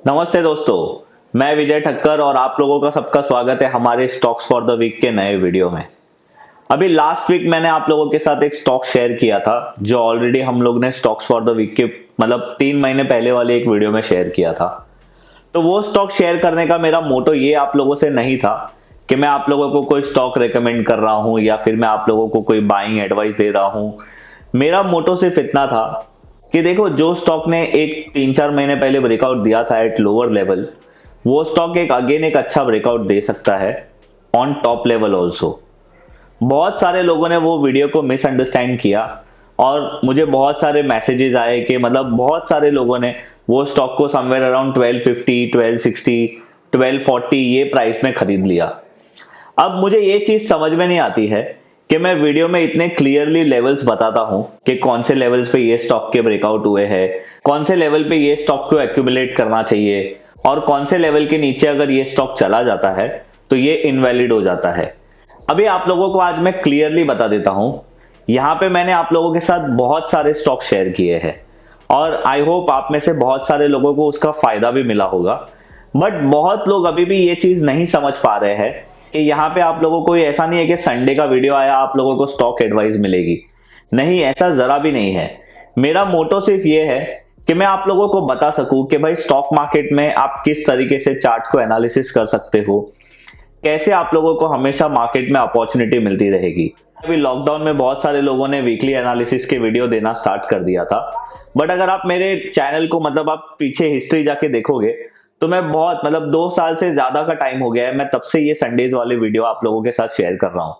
नमस्ते दोस्तों, मैं विजय ठक्कर और आप लोगों का सबका स्वागत है हमारे स्टॉक्स फॉर द वीक के नए वीडियो में। अभी लास्ट वीक मैंने आप लोगों के साथ एक स्टॉक शेयर किया था जो ऑलरेडी हम लोग ने स्टॉक्स फॉर द वीक के 3 महीने पहले वाले एक वीडियो में शेयर किया था। तो वो स्टॉक शेयर करने का मेरा मोटो ये आप लोगों से नहीं था कि मैं आप लोगों को कोई स्टॉक रिकमेंड कर रहा हूँ या फिर मैं आप लोगों को कोई बाइंग एडवाइस दे रहा हूँ। मेरा मोटो सिर्फ इतना था कि देखो, जो स्टॉक ने एक 3-4 महीने पहले ब्रेकआउट दिया था एट लोअर लेवल, वो स्टॉक एक अच्छा ब्रेकआउट दे सकता है ऑन टॉप लेवल ऑल्सो। बहुत सारे लोगों ने वो वीडियो को मिसअंडरस्टैंड किया और मुझे बहुत सारे मैसेजेस आए कि बहुत सारे लोगों ने वो स्टॉक को समवेयर अराउंड 1250, 1260, 1240 ये प्राइस में खरीद लिया। अब मुझे ये चीज समझ में नहीं आती है कि मैं वीडियो में इतने क्लियरली लेवल्स बताता हूं कि कौन से लेवल्स पे ये स्टॉक के ब्रेकआउट हुए हैं, कौन से लेवल पे ये स्टॉक को एक्यूमुलेट करना चाहिए और कौन से लेवल के नीचे अगर ये स्टॉक चला जाता है तो ये इनवैलिड हो जाता है। अभी आप लोगों को आज मैं क्लियरली बता देता हूं। यहाँ पे मैंने आप लोगों के साथ बहुत सारे स्टॉक शेयर किए हैं और आई होप आप में से बहुत सारे लोगों को उसका फायदा भी मिला होगा। बट बहुत लोग अभी भी ये चीज नहीं समझ पा रहे हैं कि यहाँ पे आप लोगों को ऐसा नहीं है कि संडे का वीडियो आया आप लोगों को स्टॉक एडवाइस मिलेगी। नहीं, ऐसा जरा भी नहीं है। मेरा मोटो सिर्फ ये है कि मैं आप लोगों को बता सकूं कि भाई स्टॉक मार्केट में आप किस तरीके से चार्ट को एनालिसिस कर सकते हो, कैसे आप लोगों को हमेशा मार्केट में अपॉर्चुनिटी मिलती रहेगी। अभी लॉकडाउन में बहुत सारे लोगों ने वीकली एनालिसिस के वीडियो देना स्टार्ट कर दिया था। बट अगर आप मेरे चैनल को आप पीछे हिस्ट्री जाके देखोगे तो मैं बहुत 2 साल से ज्यादा का टाइम हो गया है, मैं तब से ये संडेज वाले वीडियो आप लोगों के साथ शेयर कर रहा हूँ।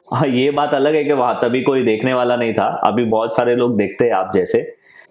हाँ, ये बात अलग है कि वहां तभी कोई देखने वाला नहीं था, अभी बहुत सारे लोग देखते हैं आप जैसे।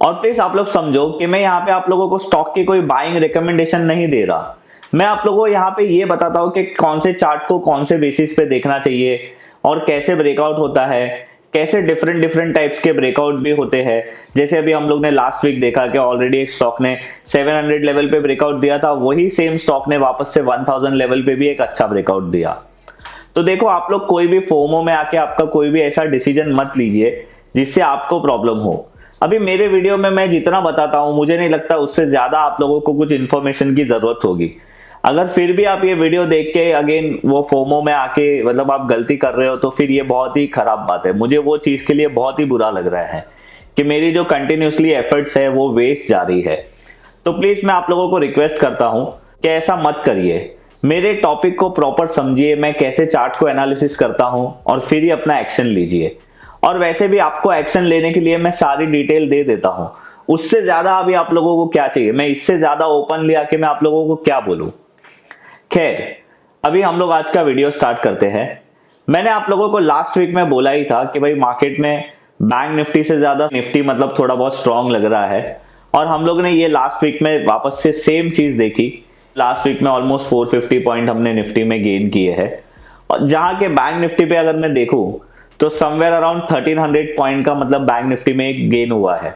और प्लीज आप लोग समझो कि मैं यहाँ पे आप लोगों को स्टॉक की कोई बाइंग रिकमेंडेशन नहीं दे रहा। मैं आप लोगों को यहाँ पे ये बताता हूँ कि कौन से चार्ट को कौन से बेसिस पे देखना चाहिए और कैसे ब्रेकआउट होता है, कैसे डिफरेंट टाइप्स के ब्रेकआउट भी होते हैं। जैसे अभी हम लोग ने लास्ट वीक देखा कि ऑलरेडी एक स्टॉक ने 700 लेवल पे ब्रेकआउट दिया था, वही सेम स्टॉक ने वापस से 1000 लेवल पे भी एक अच्छा ब्रेकआउट दिया। तो देखो, आप लोग कोई भी फोमो में आके आपका कोई भी ऐसा डिसीजन मत लीजिए जिससे आपको प्रॉब्लम हो। अभी मेरे वीडियो में मैं जितना बताता हूं, मुझे नहीं लगता उससे ज्यादा आप लोगों को कुछ इन्फॉर्मेशन की जरूरत होगी। अगर फिर भी आप ये वीडियो देख के अगेन वो फोमो में आके आप गलती कर रहे हो तो फिर ये बहुत ही खराब बात है। मुझे वो चीज के लिए बहुत ही बुरा लग रहा है कि मेरी जो कंटिन्यूसली एफर्ट्स है वो वेस्ट जा रही है। तो प्लीज मैं आप लोगों को रिक्वेस्ट करता हूं कि ऐसा मत करिए। मेरे टॉपिक को प्रॉपर समझिए, मैं कैसे चार्ट को एनालिसिस करता हूं और फिर ही अपना एक्शन लीजिए। और वैसे भी आपको एक्शन लेने के लिए मैं सारी डिटेल दे देता हूं। उससे ज्यादा अभी आप लोगों को क्या चाहिए? मैं इससे ज्यादा ओपनली आके मैं आप लोगों को क्या बोलूं? खैर, अभी हम लोग आज का वीडियो स्टार्ट करते हैं। मैंने आप लोगों को लास्ट वीक में बोला ही था कि भाई मार्केट में बैंक निफ्टी से ज्यादा निफ्टी थोड़ा बहुत स्ट्रांग लग रहा है और हम लोग ने ये लास्ट वीक में वापस से सेम चीज देखी। लास्ट वीक में ऑलमोस्ट 450 पॉइंट हमने निफ्टी में गेन किए हैं और जहां के बैंक निफ्टी पे अगर मैं देखूं तो समवेयर अराउंड 1300 पॉइंट का बैंक निफ्टी में एक गेन हुआ है।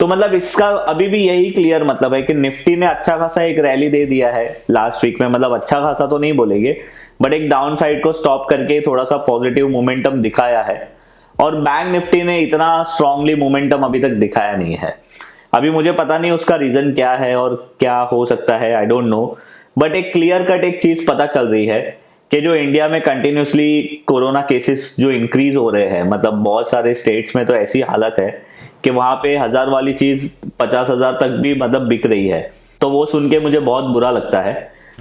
तो इसका अभी भी यही क्लियर है कि निफ्टी ने अच्छा खासा एक रैली दे दिया है लास्ट वीक में। अच्छा खासा तो नहीं बोलेंगे, बट एक डाउन साइड को स्टॉप करके थोड़ा सा पॉजिटिव मोमेंटम दिखाया है और बैंक निफ्टी ने इतना स्ट्रांगली मोमेंटम अभी तक दिखाया नहीं है। अभी मुझे पता नहीं उसका रीजन क्या है और क्या हो सकता है, आई डोंट नो। बट एक क्लियर कट एक चीज पता चल रही है कि जो इंडिया में कंटिन्यूसली कोरोना केसेस जो इंक्रीज हो रहे हैं, बहुत सारे स्टेट्स में तो ऐसी हालत है कि वहां पे 1000 वाली चीज 50,000 तक भी बिक रही है। तो वो सुन के मुझे बहुत बुरा लगता है।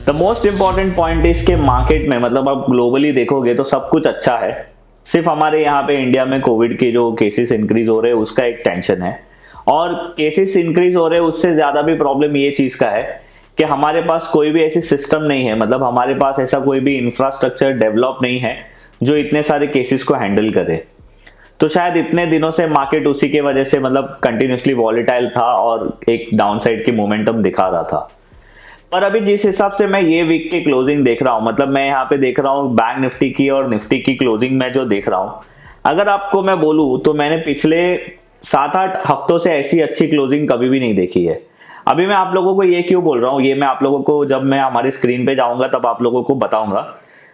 The most important point is के मार्केट में आप ग्लोबली देखोगे तो सब कुछ अच्छा है। सिर्फ हमारे यहाँ पे इंडिया में कोविड के जो केसेस इंक्रीज हो रहे हैं उसका एक टेंशन है और केसेस इंक्रीज हो रहे हैं उससे ज्यादा भी प्रॉब्लम ये चीज का है कि हमारे पास कोई भी ऐसी सिस्टम नहीं है, हमारे पास ऐसा कोई भी इंफ्रास्ट्रक्चर डेवलप नहीं है जो इतने सारे केसेस को हैंडल करे। तो शायद इतने दिनों से मार्केट उसी के वजह से कंटिन्यूसली वॉलेटाइल था और एक डाउनसाइड की मोमेंटम दिखा रहा था। पर अभी जिस हिसाब से मैं ये वीक की क्लोजिंग देख रहा हूँ, मैं यहाँ पे देख रहा हूँ बैंक निफ्टी की और निफ्टी की क्लोजिंग में जो देख रहा हूँ, अगर आपको मैं बोलूँ तो मैंने पिछले 7-8 हफ्तों से ऐसी अच्छी क्लोजिंग कभी भी नहीं देखी है। अभी मैं आप लोगों को ये क्यों बोल रहा हूँ, ये मैं आप लोगों को जब मैं हमारी स्क्रीन पे जाऊंगा तब आप लोगों को बताऊंगा।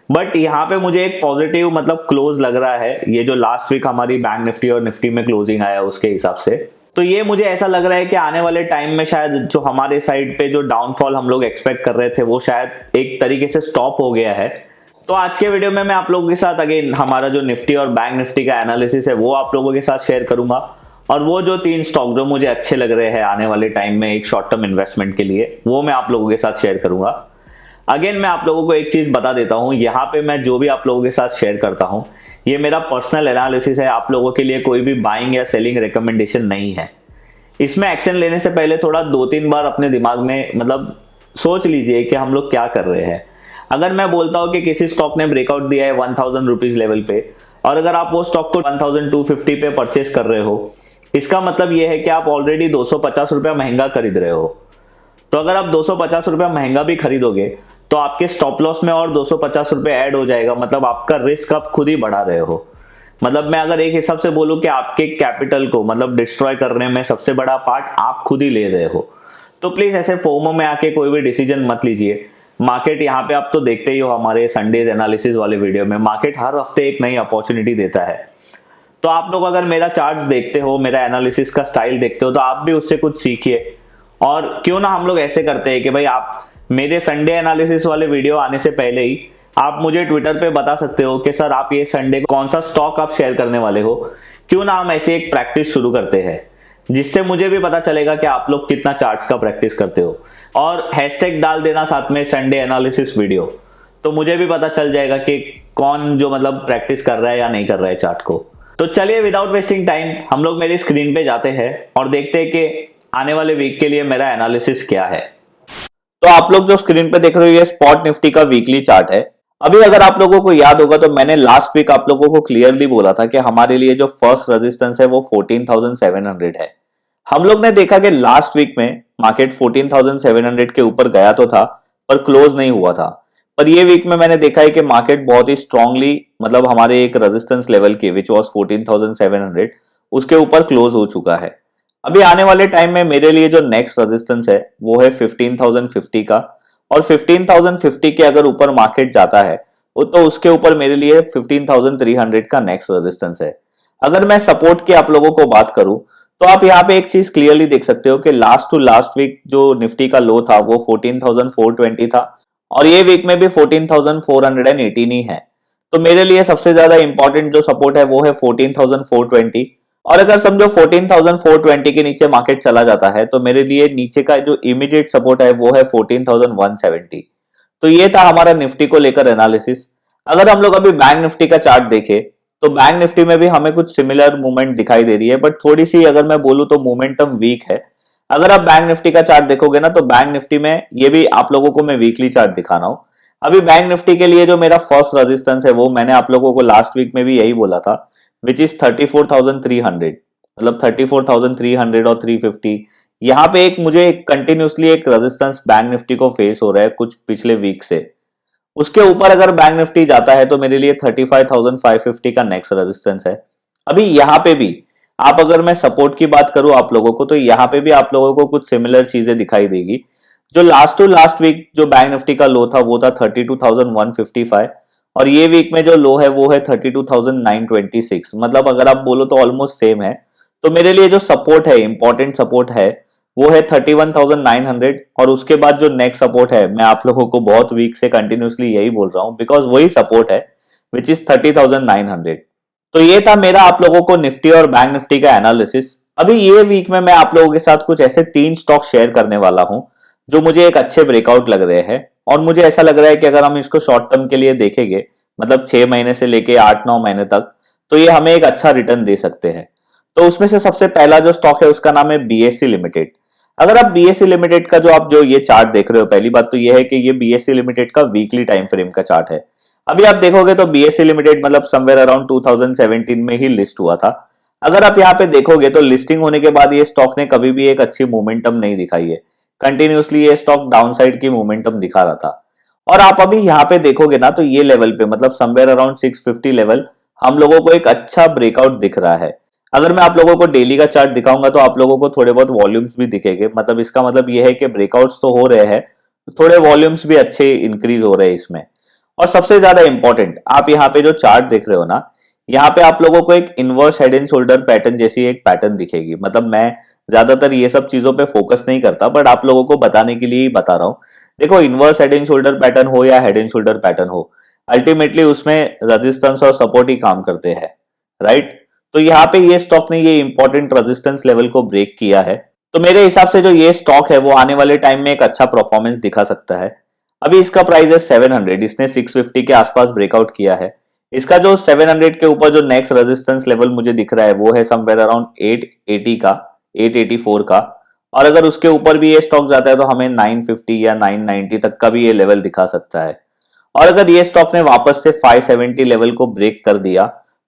बट यहाँ पे मुझे एक पॉजिटिव क्लोज लग रहा है। ये जो लास्ट वीक हमारी बैंक निफ्टी और निफ्टी में क्लोजिंग आया उसके हिसाब से तो ये मुझे ऐसा लग रहा है कि आने वाले टाइम में शायद जो हमारे साइड पे जो डाउनफॉल हम लोग एक्सपेक्ट कर रहे थे वो शायद एक तरीके से स्टॉप हो गया है। तो आज के वीडियो में मैं आप लोगों के साथ अगेन हमारा जो निफ्टी और बैंक निफ्टी का एनालिसिस है वो आप लोगों के साथ शेयर करूंगा, और वो जो 3 स्टॉक जो मुझे अच्छे लग रहे हैं आने वाले टाइम में एक शॉर्ट टर्म इन्वेस्टमेंट के लिए, वो मैं आप लोगों के साथ शेयर करूंगा। अगेन मैं आप लोगों को एक चीज बता देता हूं, यहाँ पे मैं जो भी आप लोगों के साथ शेयर करता हूं ये मेरा पर्सनल एनालिसिस है, आप लोगों के लिए कोई भी बाइंग या सेलिंग रिकमेंडेशन नहीं है। इसमें एक्शन लेने से पहले थोड़ा 2-3 बार अपने दिमाग में मतलब सोच लीजिए कि हम लोग क्या कर रहे हैं। अगर मैं बोलता हूं कि किसी स्टॉक ने ब्रेकआउट दिया है 1000 रुपीज लेवल पे, और अगर आप वो स्टॉक को 1250 पे परचेस कर रहे हो, इसका मतलब ये है कि आप ऑलरेडी 250 रुपया महंगा खरीद रहे हो। तो अगर आप 250 रुपया महंगा भी खरीदोगे तो आपके स्टॉप लॉस में और 250 रुपये ऐड हो जाएगा, मतलब आपका रिस्क आप खुद ही बढ़ा रहे हो। मतलब मैं अगर एक हिसाब से बोलूं कि आपके कैपिटल को मतलब डिस्ट्रॉय करने में सबसे बड़ा पार्ट आप खुद ही ले रहे हो। तो प्लीज ऐसे फोमो में आके कोई भी डिसीजन मत लीजिए। मार्केट यहाँ पे आप तो देखते ही हो हमारे संडेज एनालिसिस वाले वीडियो में, मार्केट हर हफ्ते एक नई अपॉर्चुनिटी देता है। तो आप लोग अगर मेरा चार्ट देखते हो, मेरा एनालिसिस का स्टाइल देखते हो, तो आप भी उससे कुछ सीखिए। और क्यों ना हम लोग ऐसे करते हैं कि भाई आप मेरे संडे एनालिसिस वाले वीडियो आने से पहले ही आप मुझे ट्विटर पे बता सकते हो कि सर आप ये संडे कौन सा स्टॉक आप शेयर करने वाले हो। क्यों ना हम ऐसे एक प्रैक्टिस शुरू करते हैं, जिससे मुझे भी पता चलेगा कि आप लोग कितना चार्ट्स का प्रैक्टिस करते हो। और हैशटैग डाल देना साथ में संडे एनालिसिस वीडियो, तो मुझे भी पता चल जाएगा कि कौन जो मतलब प्रैक्टिस कर रहा है या नहीं कर रहा है चार्ट को। तो चलिए विदाउट वेस्टिंग टाइम हम लोग मेरी स्क्रीन पे जाते हैं और देखते हैं कि आने वाले वीक के लिए मेरा एनालिसिस क्या है। तो आप लोग जो स्क्रीन पे देख रहे हो ये स्पॉट निफ्टी का वीकली चार्ट है। अभी अगर आप लोगों को याद होगा तो मैंने लास्ट वीक आप लोगों को क्लियरली बोला था कि हमारे लिए जो फर्स्ट रेजिस्टेंस है वो 14,700 है। हम लोग ने देखा कि लास्ट वीक में मार्केट 14,700 के ऊपर गया तो था पर क्लोज नहीं हुआ था। पर ये वीक में मैंने देखा है कि मार्केट बहुत ही स्ट्रांगली मतलब हमारे एक रेजिस्टेंस लेवल के विच वाज 14,700 उसके ऊपर क्लोज हो चुका है। अभी आने वाले टाइम में मेरे लिए जो नेक्स्ट रेजिस्टेंस है वो है 15,050 का, और 15,050 के अगर ऊपर मार्केट जाता है तो उसके ऊपर मेरे लिए 15,300 का नेक्स्ट रेजिस्टेंस है। अगर मैं सपोर्ट की आप लोगों को बात करूं तो आप यहाँ पे एक चीज क्लियरली देख सकते हो कि लास्ट टू लास्ट वीक जो निफ्टी का लो था वो 14,420 था, और ये वीक में भी 14,418 ही है। तो मेरे लिए सबसे ज्यादा इंपॉर्टेंट जो सपोर्ट है वो है 14,420, और अगर समझो 14,420 के नीचे मार्केट चला जाता है तो मेरे लिए नीचे का जो इमीडिएट सपोर्ट है वो है 14,170। तो ये था हमारा निफ्टी को लेकर एनालिसिस। अगर हम लोग अभी बैंक निफ्टी का चार्ट देखें तो बैंक निफ्टी में भी हमें कुछ सिमिलर मूवमेंट दिखाई दे रही है, बट थोड़ी सी अगर मैं बोलूं तो मोमेंटम वीक है। अगर आप बैंक निफ्टी का चार्ट देखोगे ना तो बैंक निफ्टी में ये भी आप लोगों को मैं वीकली चार्ट दिखा रहा हूं। अभी बैंक निफ्टी के लिए जो मेरा फर्स्ट रेजिस्टेंस है वो मैंने आप लोगों को लास्ट वीक में भी यही बोला था, विच इज 34,300, मतलब 34,300 और 350। यहाँ पे एक मुझे कंटिन्यूसली एक रेजिस्टेंस बैंक निफ्टी को फेस हो रहा है कुछ पिछले वीक से। उसके ऊपर अगर बैंक निफ्टी जाता है तो मेरे लिए 35,550 का नेक्स्ट रेजिस्टेंस है। अभी यहाँ पे भी आप अगर मैं सपोर्ट की बात करूं आप लोगों को तो यहाँ पे भी आप लोगों को कुछ सिमिलर चीजें दिखाई देगी। जो लास्ट टू लास्ट वीक जो बैंक निफ्टी का लो था वो था 32,155, और ये वीक में जो लो है वो है 32,926, मतलब अगर आप बोलो तो ऑलमोस्ट सेम है। तो मेरे लिए जो सपोर्ट है इंपॉर्टेंट सपोर्ट है वो है 31,900, और उसके बाद जो नेक्स्ट सपोर्ट है मैं आप लोगों को बहुत वीक से कंटिन्यूसली यही बोल रहा हूं बिकॉज वही सपोर्ट है विच इज 30,900। तो ये था मेरा आप लोगों को निफ्टी और बैंक निफ्टी का एनालिसिस। अभी ये वीक में मैं आप लोगों के साथ कुछ ऐसे 3 स्टॉक शेयर करने वाला हूं जो मुझे एक अच्छे ब्रेकआउट लग रहे हैं, और मुझे ऐसा लग रहा है कि अगर हम इसको शॉर्ट टर्म के लिए देखेंगे मतलब 6 महीने से लेके 8-9 महीने तक, तो ये हमें एक अच्छा रिटर्न दे सकते हैं। तो उसमें से सबसे पहला जो स्टॉक है उसका नाम है बीएससी लिमिटेड। अगर आप बीएससी लिमिटेड का जो आप जो ये चार्ट देख रहे हो, पहली बात तो ये है कि ये बीएससी लिमिटेड का वीकली टाइम फ्रेम का चार्ट है। अभी आप देखोगे तो बीएससी लिमिटेड मतलब समवेयर अराउंड 2017 में ही लिस्ट हुआ था। अगर आप यहाँ पे देखोगे तो लिस्टिंग होने के बाद ये स्टॉक ने कभी भी एक अच्छी मोमेंटम नहीं दिखाई है, कंटिन्यूसली ये स्टॉक डाउनसाइड की मोमेंटम दिखा रहा था। और आप अभी यहाँ पे देखोगे ना तो ये लेवल पे मतलब समवेयर अराउंड 650 लेवल हम लोगों को एक अच्छा ब्रेकआउट दिख रहा है। अगर मैं आप लोगों को डेली का चार्ट दिखाऊंगा तो आप लोगों को थोड़े बहुत वॉल्यूम्स भी दिखेंगे, मतलब इसका मतलब ये है कि ब्रेकआउट्स तो हो रहे हैं, थोड़े वॉल्यूम्स भी अच्छे इंक्रीज हो रहे हैं इसमें। और सबसे ज्यादा इंपॉर्टेंट आप यहाँ पे जो चार्ट देख रहे हो ना, यहाँ पे आप लोगों को एक inverse head and shoulder pattern जैसी एक पैटर्न दिखेगी। मतलब मैं ज्यादातर ये सब चीजों पे फोकस नहीं करता, बट आप लोगों को बताने के लिए ही बता रहा हूँ। देखो, inverse head and shoulder pattern हो या हेड एंड शोल्डर पैटर्न हो, अल्टीमेटली उसमें रेजिस्टेंस और सपोर्ट ही काम करते हैं, राइट। तो यहाँ पे ये स्टॉक ने ये इंपॉर्टेंट रेजिस्टेंस लेवल को ब्रेक किया है। तो मेरे हिसाब से जो ये स्टॉक है वो आने वाले टाइम में एक अच्छा परफॉर्मेंस दिखा सकता है। अभी इसका प्राइस है 700, इसने 650 के आसपास ब्रेकआउट किया है। इसका जो 700 के ऊपर जो नेक्स्ट रेजिस्टेंस लेवल मुझे दिख रहा है वो है समवेयर अराउंड 880 का, 884 का। और अगर उसके ऊपर भी ये स्टॉक जाता है तो हमें 950 या 990 तक का भी ये लेवल दिखा सकता है। और अगर ये स्टॉक ने वापस से 570 लेवल को ब्रेक कर दिया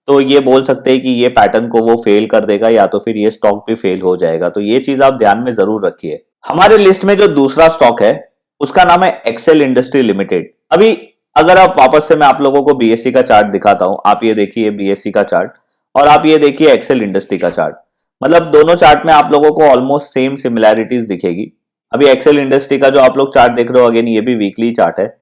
तो ये बोल सकते हैं कि ये पैटर्न को वो फेल कर देगा, या तो फिर ये स्टॉक भी फेल हो जाएगा। तो ये चीज आप ध्यान में जरूर रखिए। हमारे लिस्ट में जो दूसरा स्टॉक है उसका नाम है एक्सेल इंडस्ट्री लिमिटेड। अभी अगर आप वापस से मैं आप लोगों को बीएससी का चार्ट दिखाता हूं, आप ये देखिए बीएससी का चार्ट और आप ये देखिए एक्सेल इंडस्ट्री का चार्ट। मतलब दोनों चार्ट में आप लोगों को ऑलमोस्ट सेम सिमिलैरिटीज दिखेगी। अभी एक्सेल इंडस्ट्री का जो आप लोग चार्ट देख रहे हो, अगेन ये भी वीकली चार्ट है।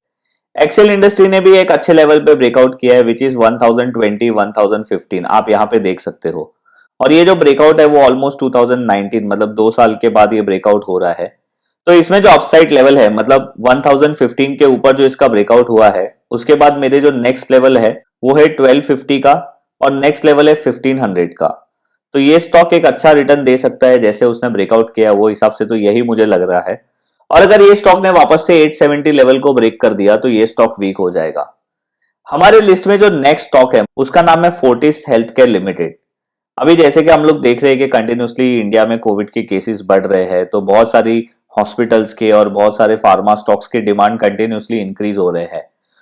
एक्सेल इंडस्ट्री ने भी एक अच्छे लेवल पे ब्रेकआउट किया है विच इज 1020 1015, आप यहाँ पे देख सकते हो। और ये जो ब्रेकआउट है वो ऑलमोस्ट 2019 मतलब 2 साल के बाद ये ब्रेकआउट हो रहा है। तो इसमें जो अपसाइड लेवल है मतलब 1015 के ऊपर जो इसका ब्रेकआउट हुआ है, उसके बाद मेरे जो नेक्स्ट लेवल है वो है 1250 का और नेक्स्ट लेवल है 1500 का। तो ये स्टॉक एक अच्छा रिटर्न दे सकता है जैसे उसने ब्रेकआउट किया वो हिसाब से, तो यही मुझे लग रहा है। और अगर ये स्टॉक ने वापस से 870 लेवल को ब्रेक कर दिया तो ये स्टॉक वीक हो जाएगा। हमारे लिस्ट में जो नेक्स्ट स्टॉक है उसका नाम है फोर्टिस हेल्थ केयर लिमिटेड। अभी जैसे कि हम लोग देख रहे हैं कि कंटिन्यूसली इंडिया में कोविड के केसेस बढ़ रहे हैं, तो बहुत सारी हॉस्पिटल्स के और बहुत सारे फार्मा स्टॉक्स के डिमांड कंटिन्यूसली इंक्रीज हो रहे हैं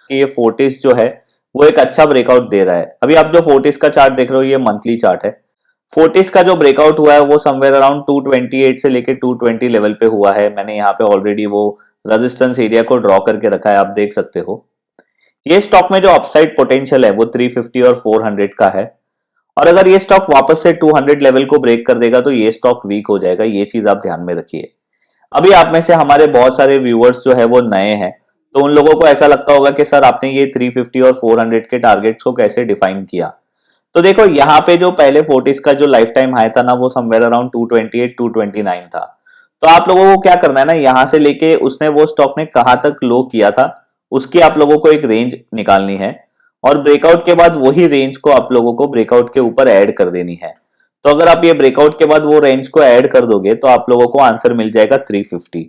कि ये फोर्टिस जो है वो एक अच्छा ब्रेकआउट दे रहा है। अभी आप जो फोर्टिस का चार्ट देख रहे हो ये मंथली चार्ट है। फोर्टिस का जो ब्रेकआउट हुआ है वो समवेयर अराउंड 228 से लेके 220 लेवल पे हुआ है। मैंने यहाँ पे ऑलरेडी वो रेजिस्टेंस एरिया को ड्रॉ करके रखा है, आप देख सकते हो। ये स्टॉक में जो अपसाइड पोटेंशियल है वो 350 और 400 का है। और अगर ये स्टॉक वापस से 200 लेवल को ब्रेक कर देगा तो ये स्टॉक वीक हो जाएगा, ये चीज आप ध्यान में रखिए। अभी आप में से हमारे बहुत सारे व्यूअर्स जो है वो नए हैं, तो उन लोगों को ऐसा लगता होगा कि सर आपने ये 350 और 400 के टारगेट्स को कैसे डिफाइन किया। तो देखो यहाँ पे जो पहले फोर्टिस का जो लाइफ टाइम हाई था ना वो समवेयर अराउंड 228 229 था। तो आप लोगों को क्या करना है ना, यहाँ से लेके उसने वो स्टॉक ने कहां तक लो किया था उसकी आप लोगों को एक रेंज निकालनी है और ब्रेकआउट के बाद वही रेंज को आप लोगों को ब्रेकआउट के ऊपर ऐड कर देनी है। तो अगर आप ये ब्रेकआउट के बाद वो रेंज को ऐड कर दोगे तो आप लोगों को आंसर मिल जाएगा 350।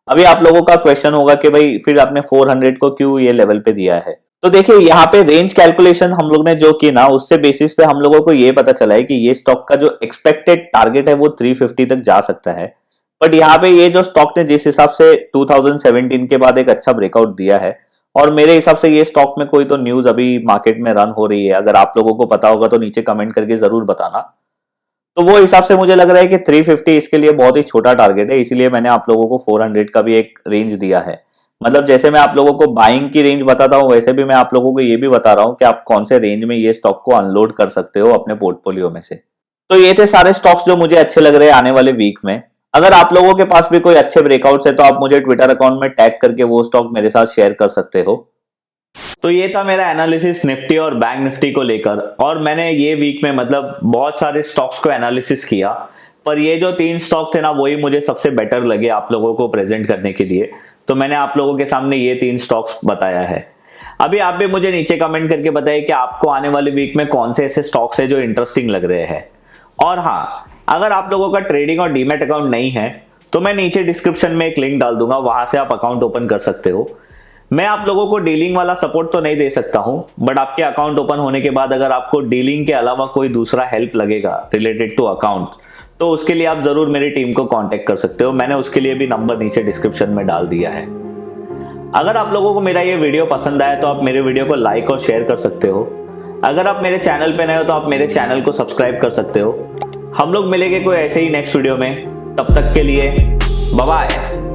अभी आप लोगों का क्वेश्चन होगा कि भाई फिर आपने 400 को क्यों ये लेवल पे दिया है। तो देखिए यहाँ पे रेंज कैलकुलेशन हम लोग ने जो की ना उससे बेसिस पे हम लोगों को ये पता चला है कि ये स्टॉक का जो एक्सपेक्टेड टारगेट है वो 350 तक जा सकता है। बट यहाँ पे ये जो स्टॉक ने जिस हिसाब से 2017 के बाद एक अच्छा ब्रेकआउट दिया है, और मेरे हिसाब से ये स्टॉक में कोई तो न्यूज अभी मार्केट में रन हो रही है, अगर आप लोगों को पता होगा तो नीचे कमेंट करके जरूर बताना। तो वो हिसाब से मुझे लग रहा है कि 350 इसके लिए बहुत ही छोटा टारगेट है, इसीलिए मैंने आप लोगों को 400 का भी एक रेंज दिया है। मतलब जैसे मैं आप लोगों को बाइंग की रेंज बताता हूं वैसे भी मैं आप लोगों को ये भी बता रहा हूं कि आप कौन से रेंज में ये स्टॉक को अनलोड कर सकते हो अपने पोर्टफोलियो में से। तो ये थे सारे स्टॉक्स जो मुझे अच्छे लग रहे हैं आने वाले वीक में। अगर आप लोगों के पास भी कोई अच्छे ब्रेकआउट्स है तो आप मुझे ट्विटर अकाउंट में टैग करके वो स्टॉक मेरे साथ शेयर कर सकते हो। तो ये था मेरा एनालिसिस निफ्टी और बैंक निफ्टी को लेकर, और मैंने ये वीक में मतलब बहुत सारे स्टॉक्स को एनालिसिस किया, पर ये जो 3 स्टॉक थे ना वही मुझे सबसे बेटर लगे आप लोगों को प्रेजेंट करने के लिए। तो मैंने आप लोगों के सामने ये 3 स्टॉक्स बताया है। अभी आप भी मुझे नीचे कमेंट करके बताइए कि आपको आने वाले वीक में कौन से ऐसे स्टॉक्स है जो इंटरेस्टिंग लग रहे हैं। और हाँ, अगर आप लोगों का ट्रेडिंग और डीमैट अकाउंट नहीं है तो मैं नीचे डिस्क्रिप्शन में एक लिंक डाल दूंगा, वहां से आप अकाउंट ओपन कर सकते हो। मैं आप लोगों को डीलिंग वाला सपोर्ट तो नहीं दे सकता हूं, बट आपके अकाउंट ओपन होने के बाद अगर आपको डीलिंग के अलावा कोई दूसरा हेल्प लगेगा रिलेटेड टू अकाउंट, तो उसके लिए आप जरूर मेरी टीम को कांटेक्ट कर सकते हो। मैंने उसके लिए भी नंबर नीचे डिस्क्रिप्शन में डाल दिया है। अगर आप लोगों को मेरा ये वीडियो पसंद आया तो आप मेरे वीडियो को लाइक और शेयर कर सकते हो। अगर आप मेरे चैनल पे नए हो तो आप मेरे चैनल को सब्सक्राइब कर सकते हो। हम लोग मिलेंगे कोई ऐसे ही नेक्स्ट वीडियो में, तब तक के लिए बाय बाय।